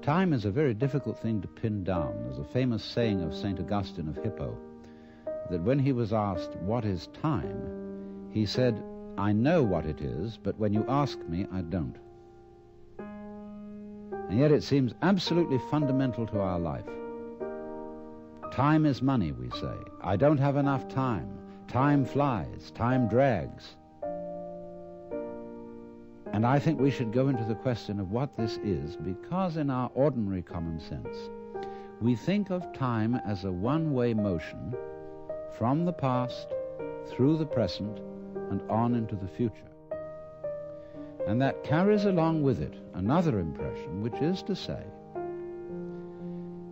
Time is a very difficult thing to pin down. There's a famous saying of St. Augustine of Hippo that when he was asked, "What is time?" he said, "I know what it is, but when you ask me, I don't." And yet it seems absolutely fundamental to our life. Time is money, we say. I don't have enough time. Time flies. Time drags. And I think we should go into the question of what this is, because in our ordinary common sense, we think of time as a one-way motion from the past through the present and on into the future. And that carries along with it another impression, which is to say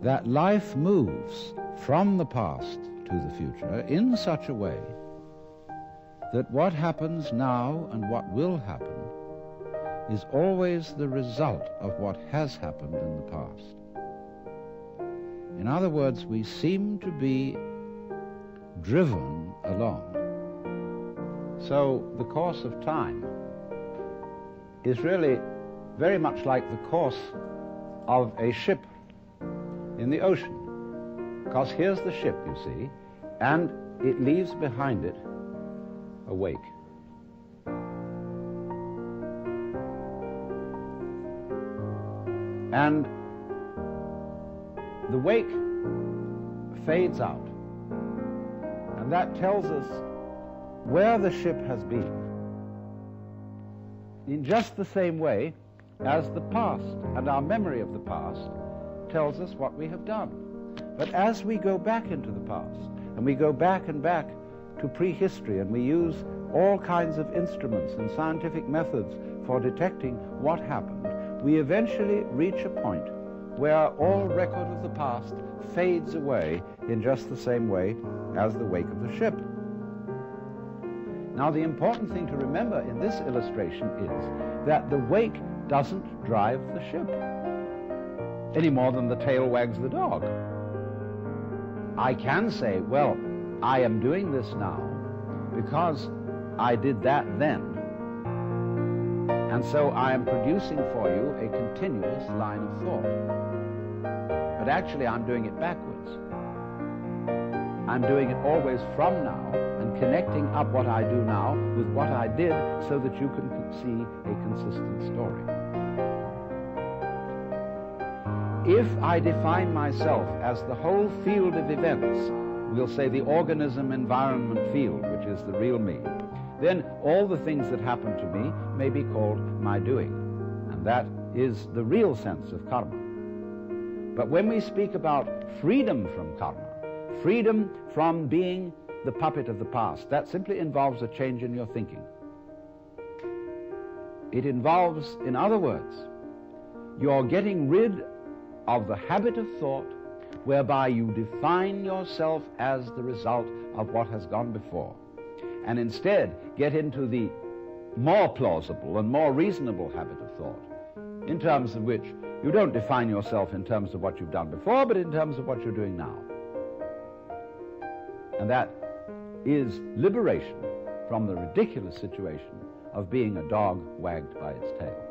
that life moves from the past to the future in such a way that what happens now and what will happen is always the result of what has happened in the past. In other words, we seem to be driven along. So the course of time is really very much like the course of a ship in the ocean. Because here's the ship, you see, and it leaves behind it a wake. And the wake fades out, and that tells us where the ship has been, in just the same way as the past and our memory of the past tells us what we have done. But as we go back into the past, and we go back and back to prehistory, and we use all kinds of instruments and scientific methods for detecting what happened, we eventually reach a point where all record of the past fades away in just the same way as the wake of the ship. Now, the important thing to remember in this illustration is that the wake doesn't drive the ship any more than the tail wags the dog. I can say, well, I am doing this now because I did that then, and so I am producing for you a continuous line of thought. But actually, I'm doing it backwards. I'm doing it always from now and connecting up what I do now with what I did so that you can see a consistent story. If I define myself as the whole field of events, we'll say the organism-environment field, which is the real me, then all the things that happen to me may be called my doing. And that is the real sense of karma. But when we speak about freedom from karma, freedom from being the puppet of the past, that simply involves a change in your thinking. It involves, in other words, you're getting rid of the habit of thought whereby you define yourself as the result of what has gone before, and instead get into the more plausible and more reasonable habit of thought, in terms of which you don't define yourself in terms of what you've done before, but in terms of what you're doing now. And that is liberation from the ridiculous situation of being a dog wagged by its tail.